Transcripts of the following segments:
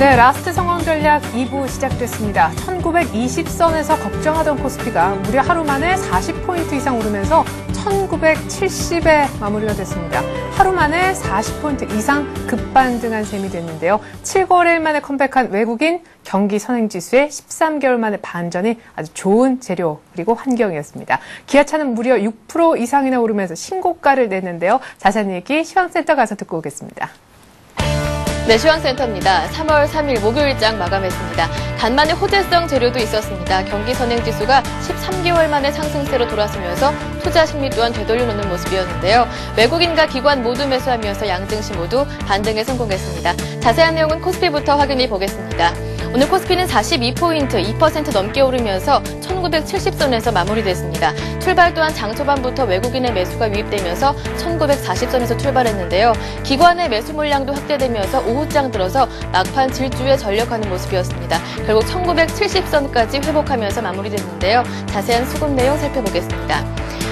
네, 라스트 성황 전략 2부 시작됐습니다. 1920선에서 걱정하던 코스피가 무려 하루 만에 40포인트 이상 오르면서 1970에 마무리가 됐습니다. 하루 만에 40포인트 이상 급반등한 셈이 됐는데요. 7거래일 만에 컴백한 외국인 경기 선행지수의 13개월 만에 반전이 아주 좋은 재료 그리고 환경이었습니다. 기아차는 무려 6% 이상이나 오르면서 신고가를 냈는데요. 자세한 얘기 시황센터 가서 듣고 오겠습니다. 네, 시황센터입니다. 3월 3일 목요일장 마감했습니다. 간만에 호재성 재료도 있었습니다. 경기 선행지수가 13개월 만에 상승세로 돌아서면서 투자 심리 또한 되돌려놓는 모습이었는데요. 외국인과 기관 모두 매수하면서 양증시 모두 반등에 성공했습니다. 자세한 내용은 코스피부터 확인해 보겠습니다. 오늘 코스피는 42포인트, 2% 넘게 오르면서 1970선에서 마무리됐습니다. 출발 또한 장 초반부터 외국인의 매수가 유입되면서 1940선에서 출발했는데요. 기관의 매수 물량도 확대되면서 오후장 들어서 막판 질주에 전력하는 모습이었습니다. 결국 1970선까지 회복하면서 마무리됐는데요. 자세한 수급 내용 살펴보겠습니다.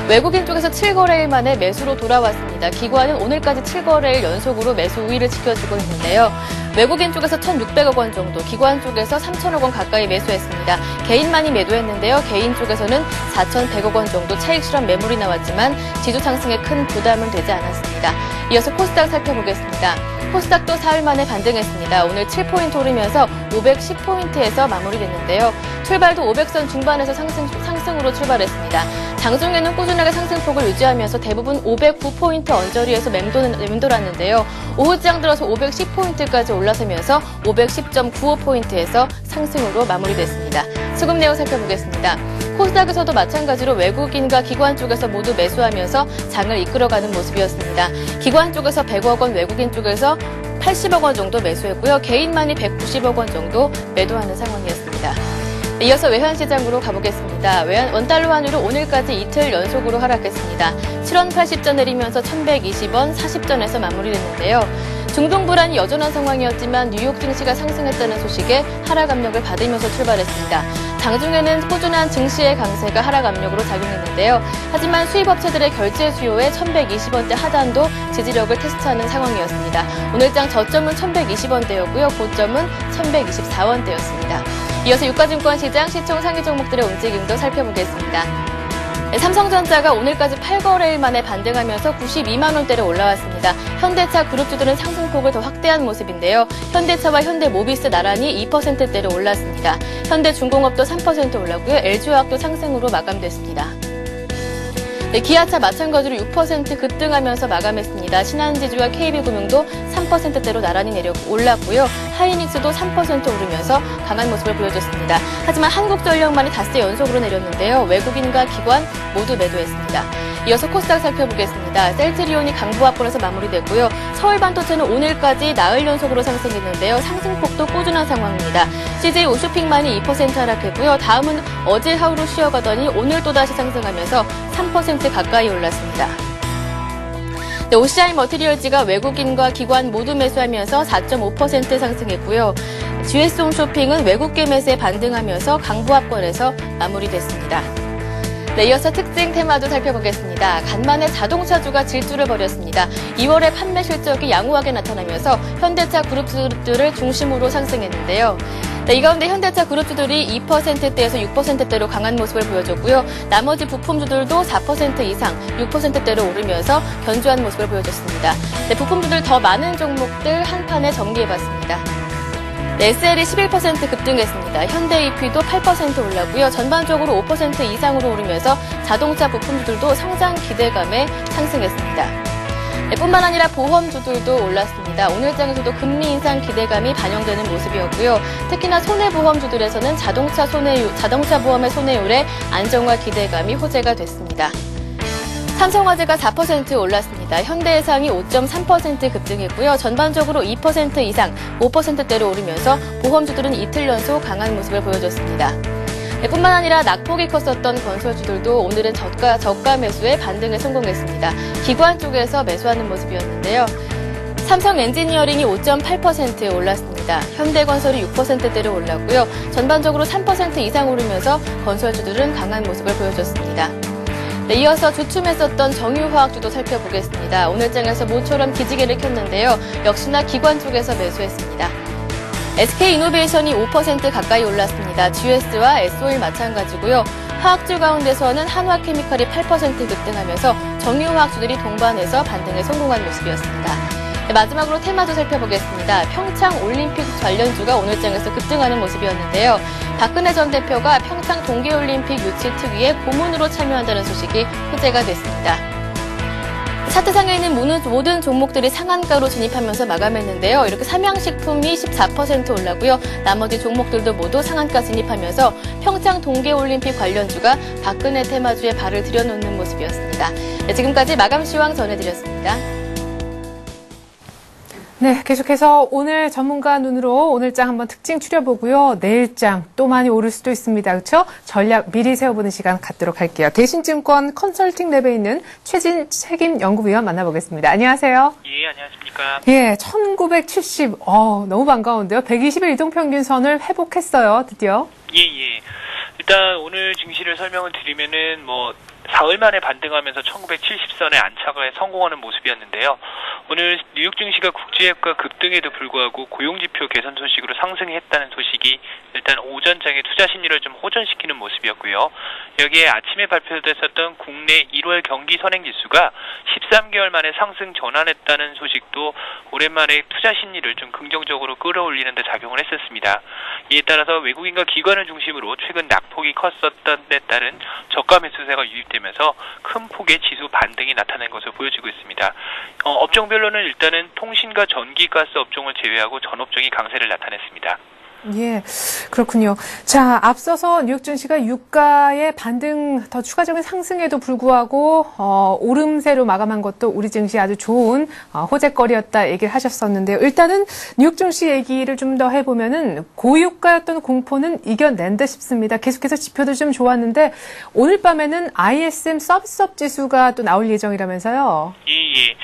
외국인 쪽에서 7거래일 만에 매수로 돌아왔습니다. 기관은 오늘까지 7거래일 연속으로 매수 우위를 지켜주고 있는데요. 외국인 쪽에서 1,600억 원 정도, 기관 쪽에서 3,000억 원 가까이 매수했습니다. 개인만이 매도했는데요. 개인 쪽에서는 4,100억 원 정도 차익 실현 매물이 나왔지만 지수 상승에 큰 부담은 되지 않았습니다. 이어서 코스닥 살펴보겠습니다. 코스닥도 사흘 만에 반등했습니다. 오늘 7포인트 오르면서 510포인트에서 마무리됐는데요. 출발도 500선 중반에서 상승으로 출발했습니다. 장중에는 꾸준하게 상승폭을 유지하면서 대부분 509포인트 언저리에서 맴돌았는데요. 오후장 들어서 510포인트까지 올라서면서 510.95포인트에서 상승으로 마무리됐습니다. 수급 내용 살펴보겠습니다. 코스닥에서도 마찬가지로 외국인과 기관 쪽에서 모두 매수하면서 장을 이끌어가는 모습이었습니다. 기관 쪽에서 100억 원, 외국인 쪽에서 80억 원 정도 매수했고요. 개인만이 190억 원 정도 매도하는 상황이었습니다. 이어서 외환시장으로 가보겠습니다. 원달러 환율은 오늘까지 이틀 연속으로 하락했습니다. 7원 80전 내리면서 1120원 40전에서 마무리됐는데요. 중동 불안이 여전한 상황이었지만 뉴욕 증시가 상승했다는 소식에 하락 압력을 받으면서 출발했습니다. 장중에는 꾸준한 증시의 강세가 하락 압력으로 작용했는데요. 하지만 수입업체들의 결제 수요에 1120원대 하단도 지지력을 테스트하는 상황이었습니다. 오늘장 저점은 1120원대였고요. 고점은 1124원대였습니다. 이어서 유가증권 시장 시총 상위 종목들의 움직임도 살펴보겠습니다. 삼성전자가 오늘까지 8거래일 만에 반등하면서 92만 원대로 올라왔습니다. 현대차 그룹주들은 상승폭을 더 확대한 모습인데요. 현대차와 현대모비스 나란히 2%대로 올랐습니다. 현대중공업도 3% 올랐고요. LG화학도 상승으로 마감됐습니다. 네, 기아차 마찬가지로 6% 급등하면서 마감했습니다. 신한지주와 KB금융도 3%대로 나란히 올랐고요. 하이닉스도 3% 오르면서 강한 모습을 보여줬습니다. 하지만 한국전력만이 닷새 연속으로 내렸는데요. 외국인과 기관 모두 매도했습니다. 이어서 코스닥 살펴보겠습니다. 셀트리온이 강보합권에서 마무리됐고요. 서울반도체는 오늘까지 나흘 연속으로 상승했는데요. 상승폭도 꾸준한 상황입니다. CJ 오쇼핑만이 2% 하락했고요. 다음은 어제 하루로 쉬어가더니 오늘 또다시 상승하면서 3% 가까이 올랐습니다. 네, OCI 머티리얼즈가 외국인과 기관 모두 매수하면서 4.5% 상승했고요. GS홈쇼핑은 외국계 매수에 반등하면서 강보합권에서 마무리됐습니다. 네, 이어서 특징 테마도 살펴보겠습니다. 간만에 자동차주가 질주를 벌였습니다. 2월에 판매 실적이 양호하게 나타나면서 현대차 그룹주들을 중심으로 상승했는데요. 네, 이 가운데 현대차 그룹주들이 2%대에서 6%대로 강한 모습을 보여줬고요. 나머지 부품주들도 4% 이상, 6%대로 오르면서 견조한 모습을 보여줬습니다. 네, 부품주들 더 많은 종목들 한판에 정리해봤습니다. 네, SL이 11% 급등했습니다. 현대 EP도 8% 올랐고요. 전반적으로 5% 이상으로 오르면서 자동차 부품주들도 성장 기대감에 상승했습니다. 네, 뿐만 아니라 보험주들도 올랐습니다. 오늘장에서도 금리 인상 기대감이 반영되는 모습이었고요. 특히나 손해보험주들에서는 자동차 보험의 손해율의 안정화 기대감이 호재가 됐습니다. 삼성화재가 4% 올랐습니다. 현대해상이 5.3% 급등했고요. 전반적으로 2% 이상, 5%대로 오르면서 보험주들은 이틀 연속 강한 모습을 보여줬습니다. 네, 뿐만 아니라 낙폭이 컸었던 건설주들도 오늘은 저가 매수에 반등에 성공했습니다. 기관 쪽에서 매수하는 모습이었는데요. 삼성 엔지니어링이 5.8% 올랐습니다. 현대건설이 6%대로 올랐고요. 전반적으로 3% 이상 오르면서 건설주들은 강한 모습을 보여줬습니다. 네, 이어서 주춤했었던 정유화학주도 살펴보겠습니다. 오늘장에서 모처럼 기지개를 켰는데요. 역시나 기관 쪽에서 매수했습니다. SK이노베이션이 5% 가까이 올랐습니다. GS와 SO일 마찬가지고요. 화학주 가운데서는 한화케미칼이 8% 급등하면서 정유화학주들이 동반해서 반등에 성공한 모습이었습니다. 마지막으로 테마주 살펴보겠습니다. 평창 올림픽 관련주가 오늘장에서 급등하는 모습이었는데요. 박근혜 전 대표가 평창 동계올림픽 유치 특위에 고문으로 참여한다는 소식이 화제가 됐습니다. 차트상에 있는 모든 종목들이 상한가로 진입하면서 마감했는데요. 이렇게 삼양식품이 14% 올라고요. 나머지 종목들도 모두 상한가 진입하면서 평창 동계올림픽 관련주가 박근혜 테마주에 발을 들여놓는 모습이었습니다. 네, 지금까지 마감 시황 전해드렸습니다. 네, 계속해서 오늘 전문가 눈으로 오늘장 한번 특징 추려보고요. 내일장 또 많이 오를 수도 있습니다. 그렇죠? 전략 미리 세워보는 시간 갖도록 할게요. 대신증권 컨설팅 랩에 있는 최진 책임연구위원 만나보겠습니다. 안녕하세요. 예, 안녕하십니까. 예, 1970, 너무 반가운데요. 120일 이동평균선을 회복했어요, 드디어. 예. 일단 오늘 증시를 설명을 드리면은 사흘 만에 반등하면서 1970선에 안착에 성공하는 모습이었는데요. 오늘 뉴욕 증시가 국제유가 급등에도 불구하고 고용지표 개선 소식으로 상승했다는 소식이 일단 오전장의 투자 심리를 좀 호전시키는 모습이었고요. 여기에 아침에 발표됐었던 국내 1월 경기 선행지수가 13개월 만에 상승 전환했다는 소식도 오랜만에 투자 심리를 좀 긍정적으로 끌어올리는 데 작용을 했었습니다. 이에 따라서 외국인과 기관을 중심으로 최근 낙폭이 컸었던 데 따른 저가 매수세가 유입되면서 큰 폭의 지수 반등이 나타난 것으로 보여지고 있습니다. 업종별로는 일단은 통신과 전기가스 업종을 제외하고 전 업종이 강세를 나타냈습니다. 예, 그렇군요. 자, 앞서서 뉴욕 증시가 유가의 반등 더 추가적인 상승에도 불구하고 오름세로 마감한 것도 우리 증시 아주 좋은 호재거리였다 얘기를 하셨었는데요. 일단은 뉴욕 증시 얘기를 좀 더 해보면은 고유가였던 공포는 이겨낸 듯 싶습니다. 계속해서 지표도 좀 좋았는데 오늘 밤에는 ISM 서비스업 지수가 또 나올 예정이라면서요. 예.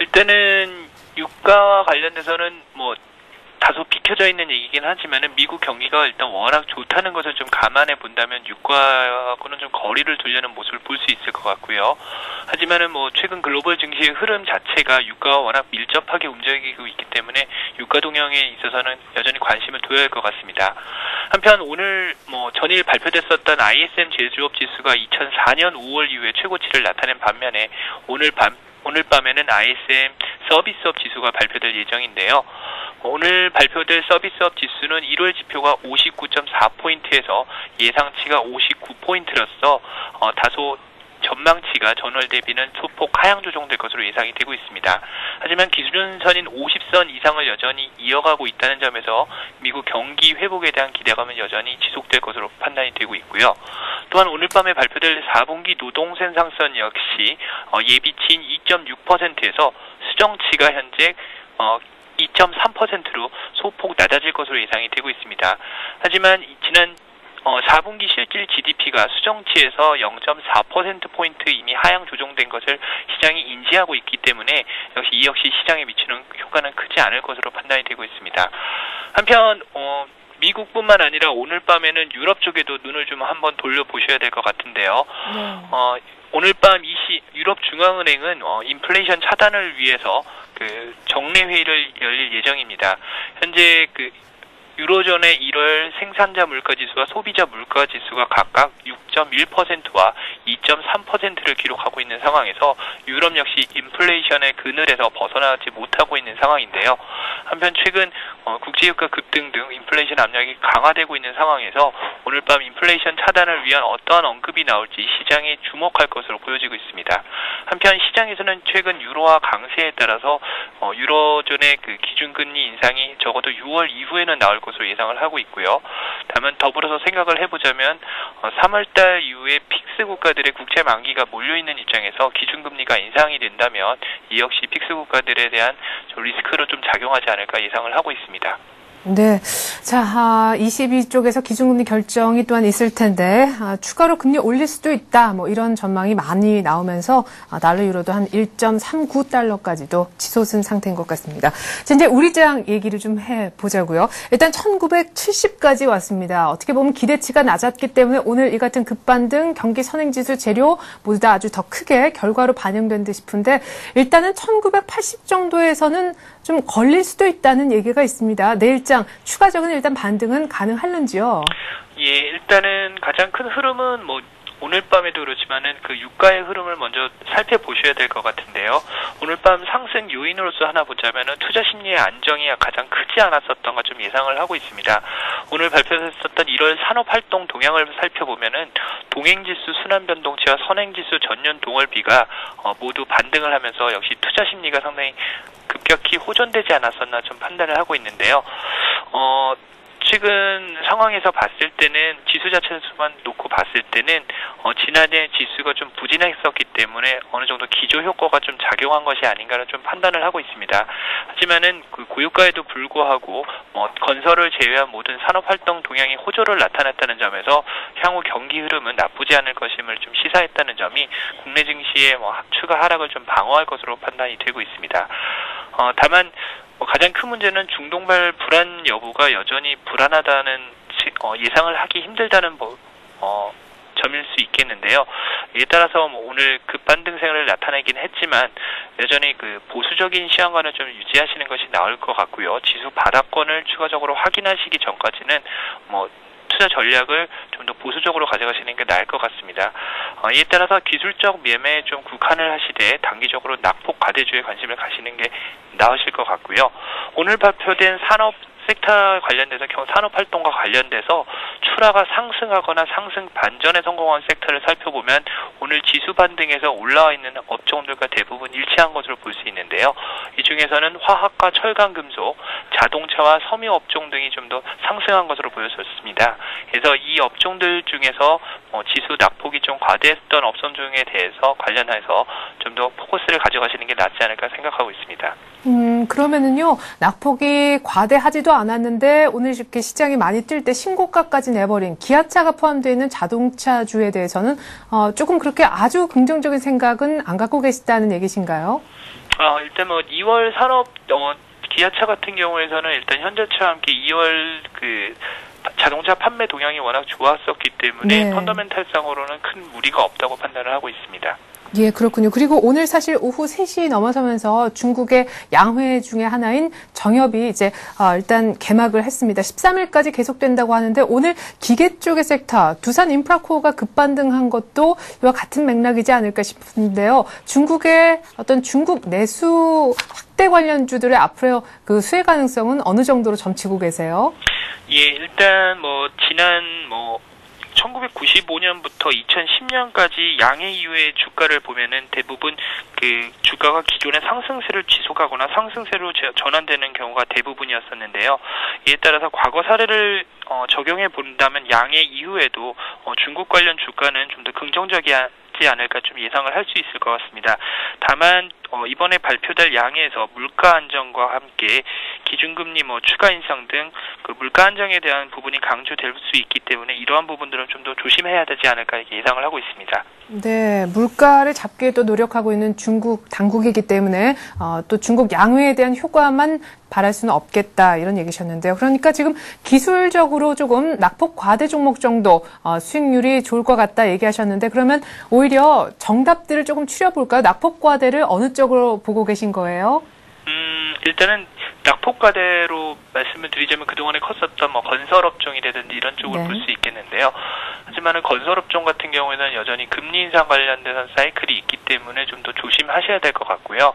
일단은 유가와 관련돼서는 다소 비켜져 있는 얘기긴 하지만은 미국 경기가 일단 워낙 좋다는 것을 좀 감안해 본다면 유가하고는 좀 거리를 두려는 모습을 볼 수 있을 것 같고요. 하지만은 최근 글로벌 증시의 흐름 자체가 유가와 워낙 밀접하게 움직이고 있기 때문에 유가 동향에 있어서는 여전히 관심을 둬야 할 것 같습니다. 한편 오늘 전일 발표됐었던 ISM 제조업 지수가 2004년 5월 이후에 최고치를 나타낸 반면에 오늘 밤에는 ISM 서비스업 지수가 발표될 예정인데요. 오늘 발표될 서비스업 지수는 1월 지표가 59.4포인트에서 예상치가 59포인트로서 다소 전망치가 전월 대비는 소폭 하향 조정될 것으로 예상이 되고 있습니다. 하지만 기준선인 50선 이상을 여전히 이어가고 있다는 점에서 미국 경기 회복에 대한 기대감은 여전히 지속될 것으로 판단이 되고 있고요. 또한 오늘 밤에 발표될 4분기 노동생산성 역시 예비치인 2.6%에서 수정치가 현재 2.3%로 소폭 낮아질 것으로 예상이 되고 있습니다. 하지만 지난 4분기 실질 GDP가 수정치에서 0.4%포인트 이미 하향 조정된 것을 시장이 인지하고 있기 때문에 이 역시 시장에 미치는 효과는 크지 않을 것으로 판단이 되고 있습니다. 한편 미국뿐만 아니라 오늘 밤에는 유럽 쪽에도 눈을 좀 한번 돌려보셔야 될 것 같은데요. 오늘 밤 유럽 중앙은행은 인플레이션 차단을 위해서 정례 회의를 열릴 예정입니다. 현재 유로존의 1월 생산자 물가지수와 소비자 물가지수가 각각 6.1%와 2.3%를 기록하고 있는 상황에서 유럽 역시 인플레이션의 그늘에서 벗어나지 못하고 있는 상황인데요. 한편 최근 국제유가 급등 등 인플레이션 압력이 강화되고 있는 상황에서 오늘 밤 인플레이션 차단을 위한 어떠한 언급이 나올지 시장에 주목할 것으로 보여지고 있습니다. 한편 시장에서는 최근 유로화 강세에 따라서 유로존의 기준금리 인상이 적어도 6월 이후에는 나올 것으로 예상을 하고 있고요. 다만 더불어서 생각을 해보자면 3월달 이후에 픽스 국가들의 국채 만기가 몰려있는 입장에서 기준금리가 인상이 된다면 이 역시 픽스 국가들에 대한 리스크로 좀 작용하지 않을까 예상을 하고 있습니다. 네. 자, 22쪽에서 기준금리 결정이 또한 있을 텐데, 추가로 금리 올릴 수도 있다. 이런 전망이 많이 나오면서, 달러 유로도 한 1.39달러까지도 치솟은 상태인 것 같습니다. 자, 이제 우리장 얘기를 좀 해보자고요. 일단 1970까지 왔습니다. 어떻게 보면 기대치가 낮았기 때문에 오늘 이 같은 급반등, 경기 선행지수 재료 모두 다 아주 더 크게 결과로 반영된 듯 싶은데, 일단은 1980 정도에서는 좀 걸릴 수도 있다는 얘기가 있습니다. 내일장 시장 추가적인 일단 반등은 가능할는지요? 예, 일단은 가장 큰 흐름은 오늘 밤에도 그렇지만은 그 유가의 흐름을 먼저 살펴보셔야 될 것 같은데요. 오늘 밤 상승 요인으로서 하나 보자면은 투자 심리의 안정이 가장 크지 않았었던가 좀 예상을 하고 있습니다. 오늘 발표했었던 1월 산업활동 동향을 살펴보면은 동행지수, 순환변동치와 선행지수 전년 동월비가 모두 반등을 하면서 역시 투자 심리가 상당히 급격히 호전되지 않았었나 좀 판단을 하고 있는데요. 최근 상황에서 봤을 때는 지수 자체수만 놓고 봤을 때는 지난해 지수가 좀 부진했었기 때문에 어느 정도 기조 효과가 좀 작용한 것이 아닌가를 좀 판단을 하고 있습니다. 하지만은 그 고유가에도 불구하고 건설을 제외한 모든 산업 활동 동향이 호조를 나타냈다는 점에서 향후 경기 흐름은 나쁘지 않을 것임을 좀 시사했다는 점이 국내 증시의 추가 하락을 좀 방어할 것으로 판단이 되고 있습니다. 다만 가장 큰 문제는 중동발 불안 여부가 여전히 불안하다는 예상을 하기 힘들다는 점일 수 있겠는데요. 이에 따라서 오늘 급반등세를 나타내긴 했지만 여전히 그 보수적인 시황관을 좀 유지하시는 것이 나을 것 같고요. 지수 바닥권을 추가적으로 확인하시기 전까지는 투자 전략을 좀 더 보수적으로 가져가시는 게 나을 것 같습니다. 이에 따라서 기술적 매매에 좀 국한을 하시되 단기적으로 낙폭 과대주에 관심을 가시는 게 나으실 것 같고요. 오늘 발표된 산업 섹터 관련돼서 산업활동과 관련돼서 출하가 상승하거나 상승 반전에 성공한 섹터를 살펴보면 오늘 지수 반등에서 올라와 있는 업종들과 대부분 일치한 것으로 볼 수 있는데요. 이 중에서는 화학과 철강금속, 자동차와 섬유 업종 등이 좀 더 상승한 것으로 보여졌습니다. 그래서 이 업종들 중에서 지수 낙폭이 좀 과대했던 업종에 대해서 관련해서 좀 더 포커스를 가져가시는 게 낫지 않을까 생각하고 있습니다. 그러면은요, 낙폭이 과대하지도 않았는데 오늘 이렇게 시장이 많이 뛸 때 신고가까지 내버린 기아차가 포함되어 있는 자동차주에 대해서는 조금 그렇게 아주 긍정적인 생각은 안 갖고 계시다는 얘기신가요? 일단 2월 산업 기아차 같은 경우에서는 일단 현대차와 함께 2월 그 자동차 판매 동향이 워낙 좋았었기 때문에 펀더멘탈상으로는 큰 무리가 없다고 판단을 하고 있습니다. 예, 그렇군요. 그리고 오늘 사실 오후 3시 넘어서면서 중국의 양회 중에 하나인 정협이 이제 일단 개막을 했습니다. 13일까지 계속된다고 하는데 오늘 기계 쪽의 섹터, 두산 인프라코어가 급반등한 것도 이와 같은 맥락이지 않을까 싶은데요. 중국의 어떤 중국 내수 확대 관련주들의 앞으로 그 수혜 가능성은 어느 정도로 점치고 계세요? 예, 일단 지난 1995년부터 2010년까지 양해 이후의 주가를 보면은 대부분 그 주가가 기존의 상승세를 지속하거나 상승세로 전환되는 경우가 대부분이었었는데요. 이에 따라서 과거 사례를 적용해 본다면 양해 이후에도 중국 관련 주가는 좀 더 긍정적이지 않을까 좀 예상을 할 수 있을 것 같습니다. 다만 이번에 발표될 양해에서 물가 안정과 함께 기준금리 추가 인상 등 그 물가 안정에 대한 부분이 강조될 수 있기 때문에 이러한 부분들은 좀 더 조심해야 되지 않을까 이렇게 예상을 하고 있습니다. 네, 물가를 잡기 또 노력하고 있는 중국 당국이기 때문에 또 중국 양회에 대한 효과만 바랄 수는 없겠다 이런 얘기셨는데요. 그러니까 지금 기술적으로 조금 낙폭 과대 종목 정도 수익률이 좋을 것 같다 얘기하셨는데 그러면 오히려 정답들을 조금 추려볼까요? 낙폭 과대를 어느 쪽으로 보고 계신 거예요? 일단은 낙폭 과대로 말씀을 드리자면 그동안에 컸었던 건설업종이라든지 이런 쪽을 볼 수 있겠는데요. 하지만 건설업종 같은 경우에는 여전히 금리 인상 관련된 사이클이 있기 때문에 좀 더 조심하셔야 될 것 같고요.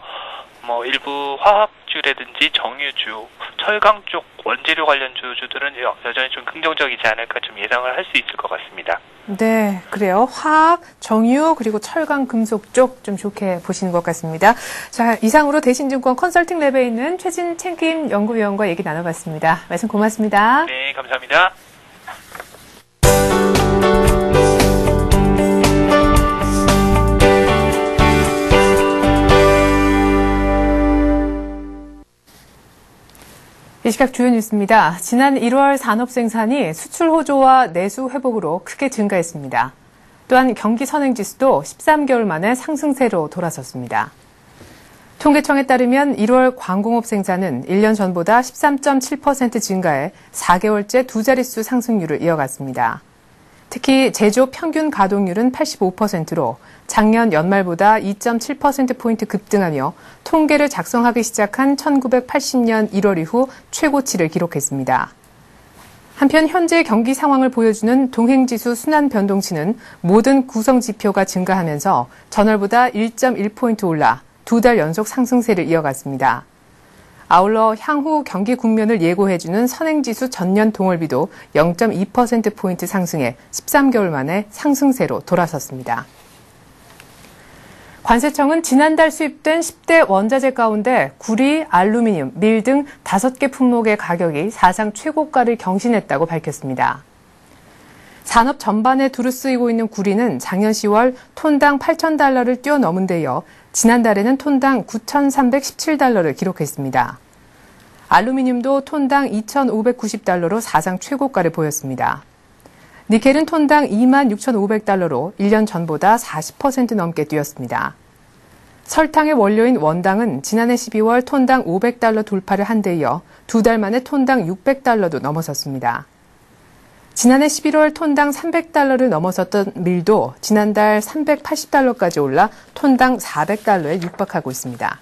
일부 화학주라든지 정유주, 철강 쪽 원재료 관련 주들은 여전히 좀 긍정적이지 않을까 좀 예상을 할 수 있을 것 같습니다. 네, 그래요. 화학, 정유, 그리고 철강, 금속 쪽 좀 좋게 보시는 것 같습니다. 자, 이상으로 대신증권 컨설팅 랩에 있는 최진 책임 연구위원과 얘기 나눠봤습니다. 말씀 고맙습니다. 네, 감사합니다. 이 시각 주요 뉴스입니다. 지난 1월 산업 생산이 수출 호조와 내수 회복으로 크게 증가했습니다. 또한 경기 선행지수도 13개월 만에 상승세로 돌아섰습니다. 통계청에 따르면 1월 광공업 생산은 1년 전보다 13.7% 증가해 4개월째 두 자릿수 상승률을 이어갔습니다. 특히 제조 평균 가동률은 85%로 작년 연말보다 2.7%포인트 급등하며 통계를 작성하기 시작한 1980년 1월 이후 최고치를 기록했습니다. 한편 현재 경기 상황을 보여주는 동행지수 순환 변동치는 모든 구성 지표가 증가하면서 전월보다 1.1포인트 올라 2달 연속 상승세를 이어갔습니다. 아울러 향후 경기 국면을 예고해주는 선행지수 전년 동월비도 0.2%포인트 상승해 13개월 만에 상승세로 돌아섰습니다. 관세청은 지난달 수입된 10대 원자재 가운데 구리, 알루미늄, 밀 등 5개 품목의 가격이 사상 최고가를 경신했다고 밝혔습니다. 산업 전반에 두루 쓰이고 있는 구리는 작년 10월 톤당 8,000달러를 뛰어넘은 데 이어 지난달에는 톤당 9,317달러를 기록했습니다. 알루미늄도 톤당 2,590달러로 사상 최고가를 보였습니다. 니켈은 톤당 26,500달러로 1년 전보다 40% 넘게 뛰었습니다. 설탕의 원료인 원당은 지난해 12월 톤당 500달러 돌파를 한 데 이어 2달 만에 톤당 600달러도 넘어섰습니다. 지난해 11월 톤당 300달러를 넘어섰던 밀도 지난달 380달러까지 올라 톤당 400달러에 육박하고 있습니다.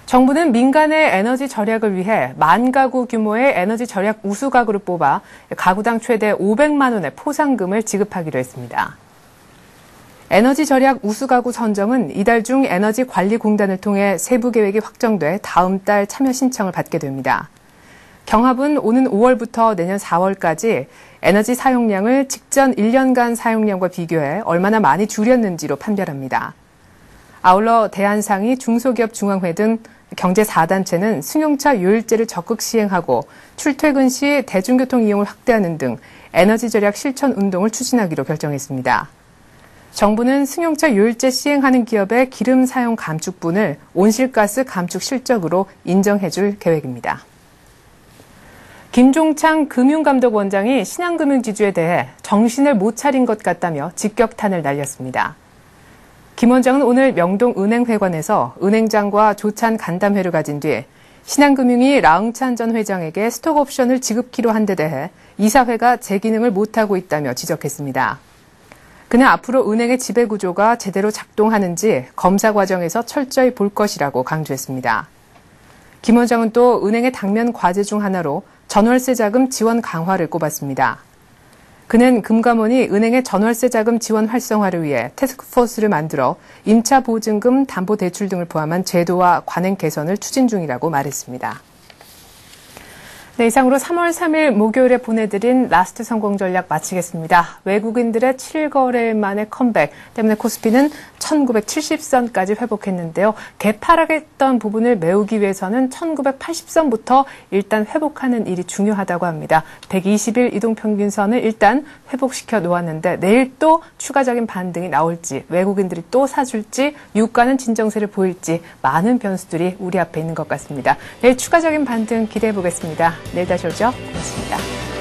정부는 민간의 에너지 절약을 위해 10,000가구 규모의 에너지 절약 우수가구를 뽑아 가구당 최대 500만 원의 포상금을 지급하기로 했습니다. 에너지 절약 우수가구 선정은 이달 중 에너지관리공단을 통해 세부 계획이 확정돼 다음 달 참여 신청을 받게 됩니다. 경합은 오는 5월부터 내년 4월까지 에너지 사용량을 직전 1년간 사용량과 비교해 얼마나 많이 줄였는지로 판별합니다. 아울러 대한상의 중소기업중앙회 등 경제 4단체는 승용차 요일제를 적극 시행하고 출퇴근 시 대중교통 이용을 확대하는 등 에너지 절약 실천 운동을 추진하기로 결정했습니다. 정부는 승용차 요일제 시행하는 기업의 기름 사용 감축분을 온실가스 감축 실적으로 인정해줄 계획입니다. 김종창 금융감독원장이 신한금융지주에 대해 정신을 못 차린 것 같다며 직격탄을 날렸습니다. 김 원장은 오늘 명동은행회관에서 은행장과 조찬 간담회를 가진 뒤 신한금융이 라응찬 전 회장에게 스톡옵션을 지급키로 한 데 대해 이사회가 제 기능을 못하고 있다며 지적했습니다. 그는 앞으로 은행의 지배구조가 제대로 작동하는지 검사 과정에서 철저히 볼 것이라고 강조했습니다. 김 원장은 또 은행의 당면 과제 중 하나로 전월세 자금 지원 강화를 꼽았습니다. 그는 금감원이 은행의 전월세 자금 지원 활성화를 위해 태스크포스를 만들어 임차 보증금, 담보대출 등을 포함한 제도와 관행 개선을 추진 중이라고 말했습니다. 네, 이상으로 3월 3일 목요일에 보내드린 라스트 성공 전략 마치겠습니다. 외국인들의 7거래일 만에 컴백 때문에 코스피는 1970선까지 회복했는데요. 개파락했던 부분을 메우기 위해서는 1980선부터 일단 회복하는 일이 중요하다고 합니다. 120일 이동평균선을 일단 회복시켜 놓았는데 내일 또 추가적인 반등이 나올지, 외국인들이 또 사줄지, 유가는 진정세를 보일지 많은 변수들이 우리 앞에 있는 것 같습니다. 내일 추가적인 반등 기대해 보겠습니다. 내일 다시 오죠. 고맙습니다.